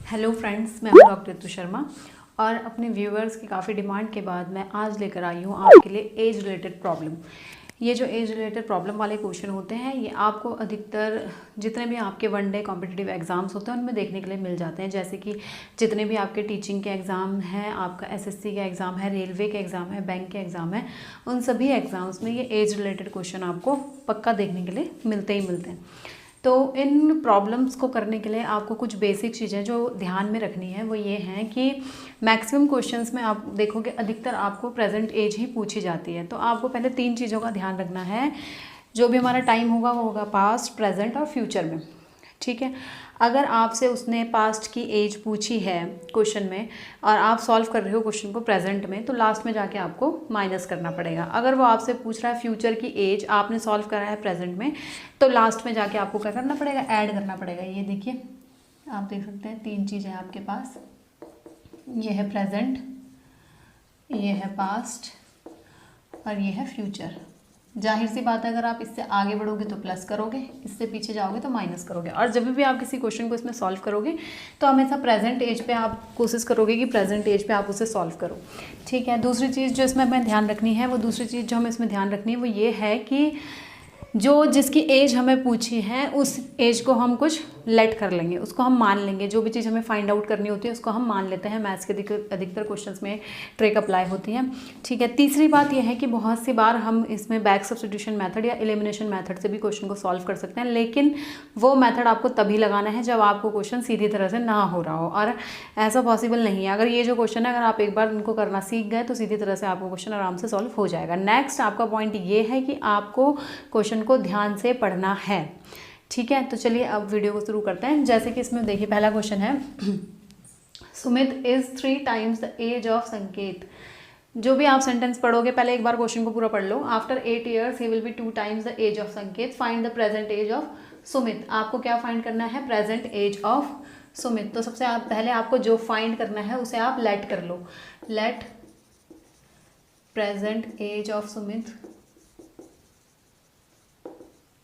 Hello friends, मैं हूँ doctor ऋतु शर्मा और अपने व्यूअर्स की काफ़ी डिमांड के बाद मैं आज लेकर आई हूँ आपके लिए एज रिलेटेड प्रॉब्लम। ये जो एज रिलेटेड प्रॉब्लम वाले क्वेश्चन होते हैं ये आपको अधिकतर जितने भी आपके वनडे कॉम्पिटिटिव एग्ज़ाम्स होते हैं उनमें देखने के लिए मिल जाते हैं। जैसे कि जितने भी आपके टीचिंग के एग्ज़ाम हैं, आपका एसएससी का एग्ज़ाम है, रेलवे के एग्ज़ाम है, बैंक के एग्ज़ाम है, उन सभी एग्ज़ाम्स में ये एज रिलेटेड क्वेश्चन आपको पक्का देखने के लिए मिलते ही मिलते हैं। तो इन प्रॉब्लम्स को करने के लिए आपको कुछ बेसिक चीज़ें जो ध्यान में रखनी है वो ये हैं कि मैक्सिमम क्वेश्चंस में आप देखोगे अधिकतर आपको प्रेजेंट एज ही पूछी जाती है। तो आपको पहले 3 चीज़ों का ध्यान रखना है। जो भी हमारा टाइम होगा वो होगा पास्ट, प्रेजेंट और फ्यूचर में, ठीक है। अगर आपसे उसने पास्ट की एज पूछी है क्वेश्चन में और आप सॉल्व कर रहे हो क्वेश्चन को प्रेजेंट में, तो लास्ट में जाके आपको माइनस करना पड़ेगा। अगर वो आपसे पूछ रहा है फ्यूचर की एज, आपने सॉल्व करा है प्रेजेंट में, तो लास्ट में जाके आपको क्या करना पड़ेगा, ऐड करना पड़ेगा। ये देखिए, आप देख सकते हैं 3 चीज़ें आपके पास, ये है प्रेजेंट, ये है पास्ट और ये है फ्यूचर। जाहिर सी बात है, अगर आप इससे आगे बढ़ोगे तो प्लस करोगे, इससे पीछे जाओगे तो माइनस करोगे। और जब भी आप किसी क्वेश्चन को इसमें सॉल्व करोगे तो हमेशा प्रेजेंट एज पे आप कोशिश करोगे कि प्रेजेंट एज पे आप उसे सॉल्व करो, ठीक है। दूसरी चीज़ जो इसमें हमें ध्यान रखनी है, वो दूसरी चीज़ जो हमें इसमें ध्यान रखनी है वो ये है कि जो जिसकी एज हमें पूछी है उस एज को हम कुछ लेट कर लेंगे, उसको हम मान लेंगे। जो भी चीज़ हमें फाइंड आउट करनी होती है उसको हम मान लेते हैं। मैथ्स के अधिकतर क्वेश्चंस में ट्रिक अप्लाई होती हैं, ठीक है। तीसरी बात यह है कि बहुत सी बार हम इसमें बैक सब्स्टिट्यूशन मेथड या एलिमिनेशन मेथड से भी क्वेश्चन को सॉल्व कर सकते हैं, लेकिन वो मेथड आपको तभी लगाना है जब आपको क्वेश्चन सीधी तरह से ना हो रहा हो, और ऐसा पॉसिबल नहीं है। अगर ये जो क्वेश्चन है अगर आप एक बार इनको करना सीख गए तो सीधी तरह से आपको क्वेश्चन आराम से सॉल्व हो जाएगा। नेक्स्ट आपका पॉइंट ये है कि आपको क्वेश्चन को ध्यान से पढ़ना है, ठीक है। तो चलिए अब वीडियो को शुरू करते हैं। जैसे कि इसमें देखिए पहला क्वेश्चन है, Sumit is 3 times the age of Sanket. जो भी आप सेंटेंस पढ़ोगे पहले एक बार क्वेश्चन को पूरा पढ़ लो। After 8 years he will be 2 times the age of Sanket, find the present age of Sumit. आपको क्या फाइंड करना है, प्रेजेंट एज ऑफ सुमित। तो सबसे पहले आपको जो फाइंड करना है उसे आप लेट कर लो। Let present age of Sumit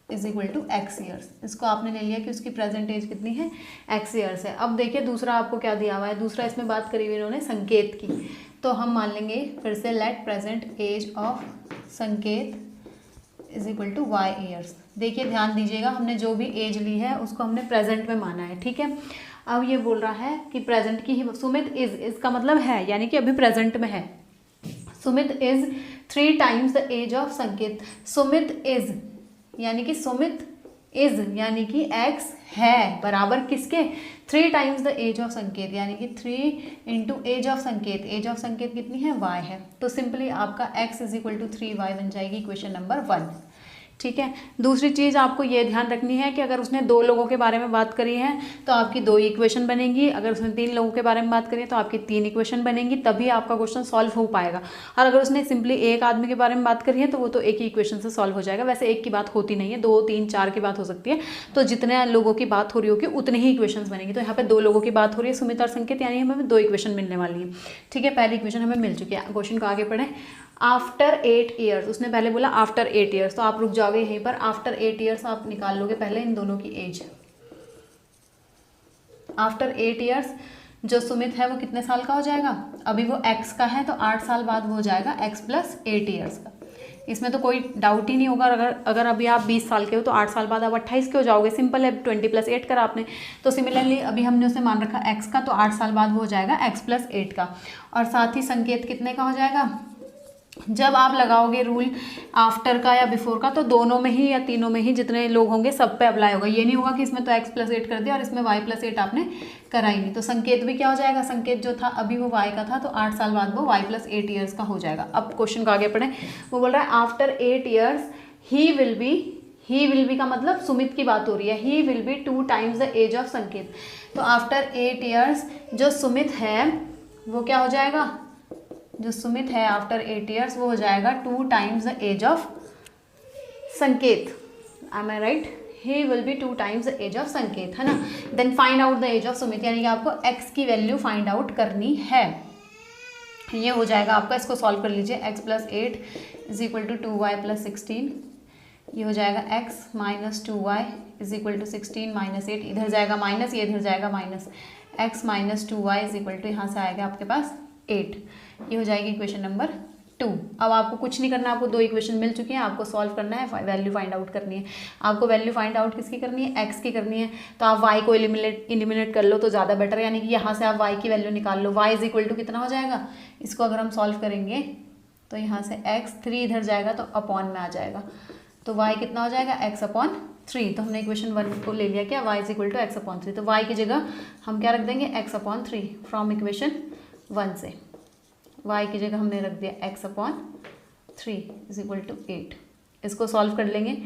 is equal to X years. इसको आपने ले लिया कि उसकी प्रेजेंट एज कितनी है, एक्स ईयर्स है। अब देखिए दूसरा आपको क्या दिया हुआ है, दूसरा इसमें बात करी हुई इन्होंने संकेत की, तो हम मान लेंगे फिर से let present age of Sanket is equal to Y years. देखिए ध्यान दीजिएगा, हमने जो भी एज ली है उसको हमने प्रेजेंट में माना है, ठीक है। अब ये बोल रहा है कि प्रेजेंट की ही, सुमित इज, इसका मतलब है यानी कि अभी प्रेजेंट में है। Sumit is 3 times the age of Sanket. Sumit is यानी कि सुमित इज यानी कि x है बराबर किसके, 3 times द एज ऑफ संकेत, यानी कि 3 into एज ऑफ संकेत। एज ऑफ संकेत कितनी है, y है। तो सिंपली आपका x is equal to 3y बन जाएगी इक्वेशन नंबर 1, ठीक है। दूसरी चीज़ आपको ये ध्यान रखनी है कि अगर उसने 2 लोगों के बारे में बात करी है तो आपकी 2 इक्वेशन बनेगी। अगर उसने 3 लोगों के बारे में बात करी है तो आपकी 3 इक्वेशन बनेंगी, तभी आपका क्वेश्चन सॉल्व हो पाएगा। और अगर उसने सिंपली एक आदमी के बारे में बात करी है तो वो तो एक ही इक्वेशन से सॉल्व हो जाएगा। वैसे एक की बात होती नहीं है, 2, 3, 4 की बात हो सकती है। तो जितने लोगों की बात हो रही होगी उतनी ही इक्वेशन बनेंगी। तो यहाँ पर 2 लोगों की बात हो रही है, सुमित और संकेत, यानी हमें 2 इक्वेशन मिलने वाली है, ठीक है। पहली इक्वेशन हमें मिल चुकी है। क्वेश्चन को आगे पढ़ें। आफ्टर 8 years, उसने पहले बोला आफ्टर 8 years, तो आप रुक जाओगे यहीं पर। आफ्टर 8 years आप निकाल लोगे पहले इन दोनों की एज। आफ्टर 8 years जो सुमित है वो कितने साल का हो जाएगा, अभी वो x का है तो 8 साल बाद वो हो जाएगा x + 8 years का। इसमें तो कोई डाउट ही नहीं होगा। अगर अभी आप 20 साल के हो तो 8 साल बाद आप 28 के हो जाओगे, सिंपल है। 20 + 8 करा आपने। तो सिमिलरली अभी हमने उसे मान रखा x का, तो 8 साल बाद वो हो जाएगा x + 8 का। और साथ ही संकेत कितने का हो जाएगा, जब आप लगाओगे रूल आफ्टर का या बिफोर का तो दोनों में ही या तीनों में ही जितने लोग होंगे सब पे अप्लाई होगा। ये नहीं होगा कि इसमें तो x + 8 कर दिया और इसमें y + 8 आपने करा ही नहीं। तो संकेत भी क्या हो जाएगा, संकेत जो था अभी वो y का था तो 8 साल बाद वो y + 8 ईयर्स का हो जाएगा। अब क्वेश्चन को आगे पढ़ें। वो बोल रहा है after 8 years he will be का मतलब सुमित की बात हो रही है। He will be 2 times the age of Sanket. तो आफ्टर 8 years जो सुमित है वो क्या हो जाएगा, जो सुमित है आफ्टर 8 years वो हो जाएगा 2 times the age of Sanket. Am I right, he will be 2 times the age of Sanket, है ना। Then find out the age of Sumit, यानी कि आपको x की वैल्यू फाइंड आउट करनी है। ये हो जाएगा आपका, इसको सॉल्व कर लीजिए। x + 8 is equal to 2y + 16 ये हो जाएगा x minus 2y is equal to 16 minus 8, इधर जाएगा माइनस, ये इधर जाएगा minus, x minus 2y is equal to यहाँ से आएगा आपके पास 8। ये हो जाएगी इक्वेशन नंबर 2। अब आपको कुछ नहीं करना, आपको दो इक्वेशन मिल चुकी हैं, आपको सॉल्व करना है, वैल्यू फाइंड आउट करनी है। आपको वैल्यू फाइंड आउट किसकी करनी है? x की करनी है। तो आप y को एलिमिनेट कर लो तो ज़्यादा बेटर है, यानी कि यहाँ से आप y की वैल्यू निकाल लो। y इज इक्वल टू कितना हो जाएगा? इसको अगर हम सॉल्व करेंगे तो यहाँ से x 3 इधर जाएगा तो अपॉन में आ जाएगा, तो y कितना हो जाएगा? x upon 3। तो हमने इक्वेशन 1 को ले लिया क्या? y is equal to x upon 3। तो y की जगह हम क्या रख देंगे? x अपॉन 3 फ्रॉम इक्वेशन 1 से। y की जगह हमने रख दिया x upon 3 is equal to 8। इसको सॉल्व कर लेंगे,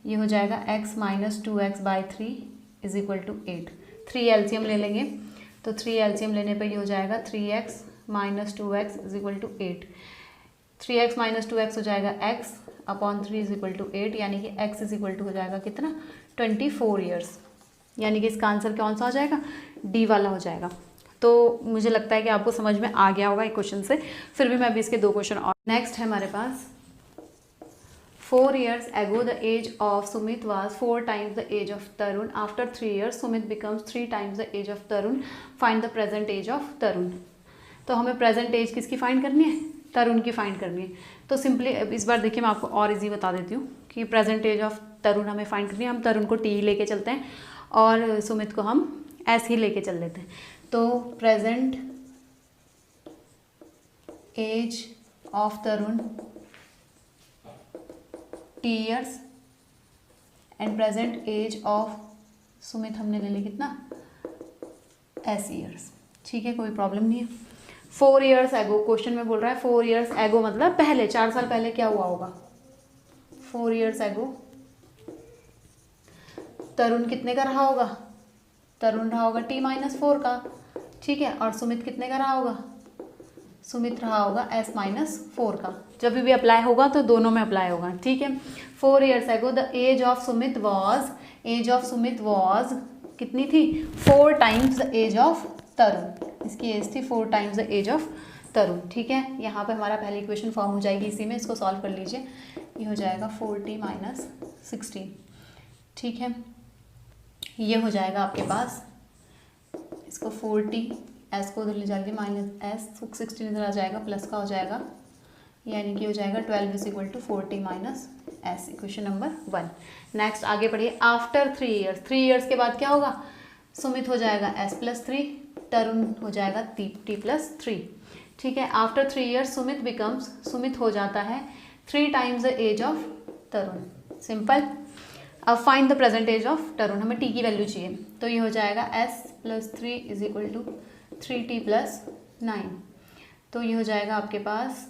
ये हो जाएगा x minus 2x by 3 is equal to 8। 3 LCM ले लेंगे, तो 3 एलसीएम लेने पर ये हो जाएगा 3x minus 2x is equal to 8। 3x minus 2x हो जाएगा x upon 3 is equal to 8, यानी कि x इज इक्वल टू हो जाएगा कितना? 24 ईयर्स। यानी कि इसका आंसर कौन सा हो जाएगा? डी वाला हो जाएगा। तो मुझे लगता है कि आपको समझ में आ गया होगा एक क्वेश्चन से। फिर भी मैं अभी इसके 2 क्वेश्चन और। नेक्स्ट है हमारे पास 4 years ago the age of Sumit was 4 times the age of Tarun. After 3 years Sumit becomes 3 times the age of Tarun. Find the present age of Tarun. तो हमें प्रेजेंट एज किसकी find करनी है? तरुण की find करनी है। तो simply इस बार देखिए मैं आपको और इजी बता देती हूँ कि प्रेजेंट एज ऑफ तरुण हमें फाइंड करनी है। हम तरुण को टी लेके चलते हैं और सुमित को हम एस ही लेके चल लेते हैं। तो present age of Tarun T years and present age of Sumit हमने ले ली कितना? S years. ठीक है, कोई प्रॉब्लम नहीं है। 4 years एगो क्वेश्चन में बोल रहा है 4 years एगो मतलब पहले 4 साल पहले क्या हुआ होगा? 4 years एगो तरुण कितने का रहा होगा? तरुण रहा होगा t माइनस 4 का। ठीक है, और सुमित कितने का रहा होगा? सुमित रहा होगा s माइनस 4 का। जब भी अप्लाई होगा तो दोनों में अप्लाई होगा। ठीक है, 4 years ago the age of Sumit was कितनी थी? 4 times the age of Tarun. इसकी एज थी 4 times the age of Tarun. ठीक है, यहाँ पे हमारा पहली इक्वेशन फॉर्म हो जाएगी इसी में। इसको सॉल्व कर लीजिए, ये हो जाएगा 4t माइनस 16। ठीक है, ये हो जाएगा आपके पास, इसको 4t एस को उधर ले जाइए माइनस एस 16 इधर आ जाएगा, प्लस का हो जाएगा, यानी कि हो जाएगा 12 is equal to 4t minus S. Equation number 1। Next आगे बढ़िए। आफ्टर 3 years, 3 years के बाद क्या होगा? सुमित हो जाएगा s प्लस 3, तरुण हो जाएगा t प्लस 3। ठीक है, आफ्टर 3 years सुमित हो जाता है 3 times the age of Tarun. Simple. अब find the present age of Tarun, हमें t की वैल्यू चाहिए। तो ये हो जाएगा s plus 3 is equal to 3t plus 9। तो ये हो जाएगा आपके पास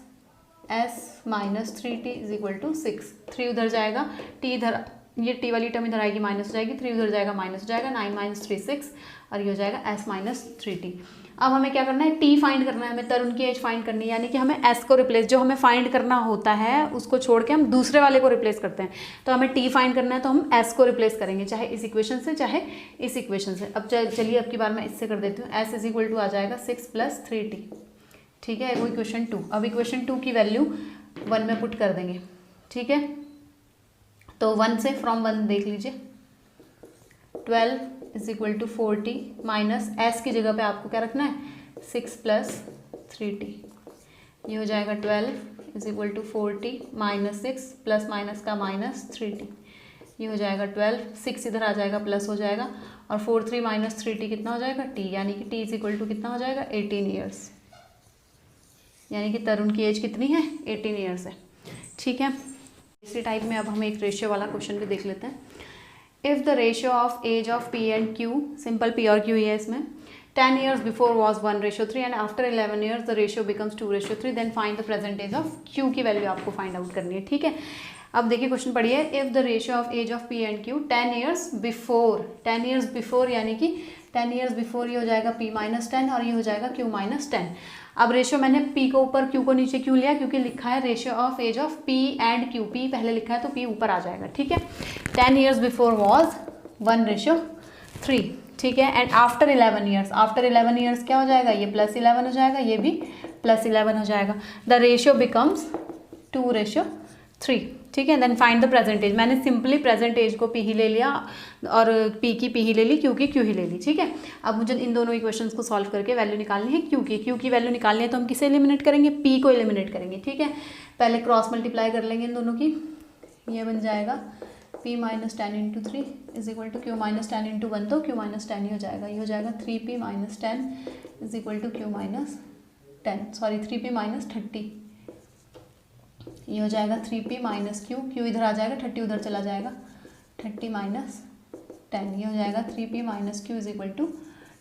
s minus 3t is equal to 6। 3 उधर जाएगा, t इधर, ये t वाली टर्म इधर आएगी, माइनस हो जाएगी, 3 उधर जाएगा, माइनस हो जाएगा, 9 माइनस 3 6, और ये हो जाएगा s माइनस 3t। अब हमें क्या करना है? t फाइंड करना है, हमें तरुण की एज फाइंड करनी है, यानी कि हमें s को रिप्लेस, जो हमें फाइंड करना होता है उसको छोड़ के हम दूसरे वाले को रिप्लेस करते हैं। तो हमें t फाइंड करना है तो हम s को रिप्लेस करेंगे, चाहे इस इक्वेशन से चाहे इस इक्वेशन से। अब चलिए अब की बार मैं इससे कर देती हूँ। s इज इक्वल टू आ जाएगा 6 प्लस 3t। ठीक है, वो इक्वेशन 2। अब इक्वेशन 2 की वैल्यू 1 में पुट कर देंगे। ठीक है, तो 1 से फ्रॉम 1 देख लीजिए, 12 is equal to 4t minus s की जगह पे आपको क्या रखना है? 6 प्लस 3t। ये हो जाएगा 12 is equal to 4t minus 6 plus minus का माइनस 3t। ये हो जाएगा 12, 6 इधर आ जाएगा, प्लस हो जाएगा, और 4 3 माइनस 3t कितना हो जाएगा? t, यानी कि t इज इक्वल टू कितना हो जाएगा? 18 ईयर्स। यानी कि तरुण की एज कितनी है? 18 ईयर्स है। ठीक है, इसी टाइप में अब हम एक रेशियो वाला क्वेश्चन भी देख लेते हैं। If the ratio of age of P and Q, simple P और क्यू ही है इसमें, 10 years before was 1:3 and after 11 years the ratio becomes 2:3, then find the present age of Q की वैल्यू आपको फाइंड आउट करनी है। ठीक है, अब देखिए क्वेश्चन पढ़िए। If the ratio of age of P and Q 10 years before, यानी कि 10 years बिफोर ये हो जाएगा P माइनस 10 और ये हो जाएगा Q माइनस 10। अब रेशियो मैंने P को ऊपर Q को नीचे क्यों लिया? क्योंकि लिखा है ratio of age of P and Q, P पहले लिखा है तो P ऊपर आ जाएगा। ठीक है, 10 years बिफोर वॉज 1:3। ठीक है, एंड आफ्टर 11 ईयर्स क्या हो जाएगा? ये +11 हो जाएगा, ये भी +11 हो जाएगा। The ratio becomes 2:3। 3, ठीक है। Then find the present age, मैंने सिंपली प्रेजेंट एज को पी ही ले लिया और पी की पी ही ले ली, क्यू की क्यू ही ले ली, ठीक है। अब मुझे इन दोनों इक्वेशंस को सॉल्व करके वैल्यू निकालनी है क्यू की वैल्यू निकालनी है, तो हम किसे एलिमिनेट करेंगे, पी को एलिमिनेट करेंगे, ठीक है। पहले क्रॉस मल्टीप्लाई कर लेंगे इन दोनों की, ये बन जाएगा p minus 10 into 3 is equal to Q minus 10 into 1, तो क्यू माइनस 10 ही हो जाएगा, ये हो जाएगा 3p minus 10 is equal to Q minus 10, sorry 3p minus 30, ये हो जाएगा 3p माइनस क्यू इधर आ जाएगा, 30 उधर चला जाएगा, 30 माइनस 10, ये हो जाएगा 3p minus Q is equal to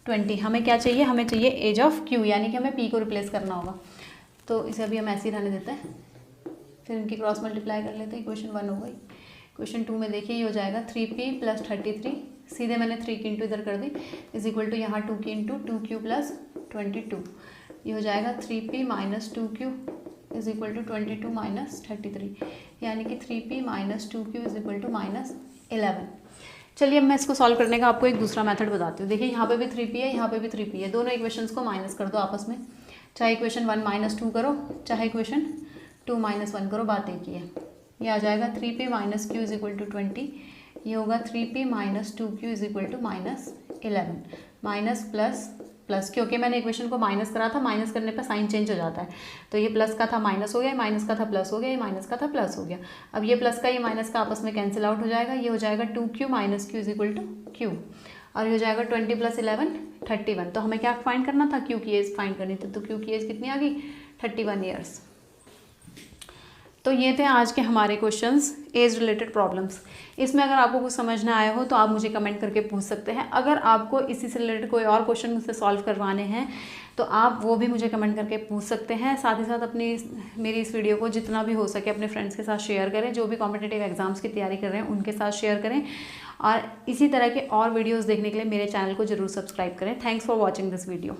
20। हमें क्या चाहिए, हमें चाहिए एज ऑफ क्यू, यानी कि हमें p को रिप्लेस करना होगा, तो इसे अभी हम ऐसे ही रहने देते हैं, फिर इनकी क्रॉस मल्टीप्लाई कर लेते हैं, इक्वेशन 1 हो गई। क्वेश्चन 2 में देखिए ये हो जाएगा 3p प्लस 33, सीधे मैंने 3 की इंटू इधर कर दी, इज इक्वल टू यहाँ 2 की इंटू 2q प्लस 22, ये हो जाएगा 3p minus 2q is equal to 22 minus 33, यानी कि 3p minus 2q is equal to minus 11। चलिए अब मैं इसको सॉल्व करने का आपको एक दूसरा मेथड बताती हूँ। देखिए यहाँ पे भी 3p है, यहाँ पे भी 3p है, दोनों इक्वेशंस को माइनस कर दो आपस में, चाहे इक्वेशन 1 माइनस 2 करो, चाहे इक्वेशन 2 माइनस 1 करो, बात एक ही है। ये आ जाएगा 3p minus Q is equal to 20, ये होगा 3p minus 2q is equal to minus 11, minus plus plus, क्योंकि मैंने इक्वेशन को माइनस करा था, माइनस करने पर साइन चेंज हो जाता है, तो ये प्लस का था माइनस हो गया, माइनस का था प्लस हो गया, ये माइनस का था प्लस हो गया। अब ये प्लस का ये माइनस का आपस में कैंसिल आउट हो जाएगा, ये हो जाएगा 2q minus Q is equal to Q, और ये हो जाएगा 20 प्लस 11 31। तो हमें क्या फाइंड करना था, क्यू की एज फाइंड करनी थी, तो क्यू की एज कितनी आ गई, 31 ईयर्स। तो ये थे आज के हमारे क्वेश्चंस, एज रिलेटेड प्रॉब्लम्स। इसमें अगर आपको कुछ समझ ना आया हो तो आप मुझे कमेंट करके पूछ सकते हैं। अगर आपको इसी से रिलेटेड कोई और क्वेश्चन मुझसे सॉल्व करवाने हैं तो आप वो भी मुझे कमेंट करके पूछ सकते हैं। साथ ही साथ मेरी इस वीडियो को जितना भी हो सके अपने फ्रेंड्स के साथ शेयर करें, जो भी कॉम्पिटिटिव एग्जाम्स की तैयारी कर रहे हैं उनके साथ शेयर करें, और इसी तरह के और वीडियोज़ देखने के लिए मेरे चैनल को ज़रूर सब्सक्राइब करें। Thanks for watching this video.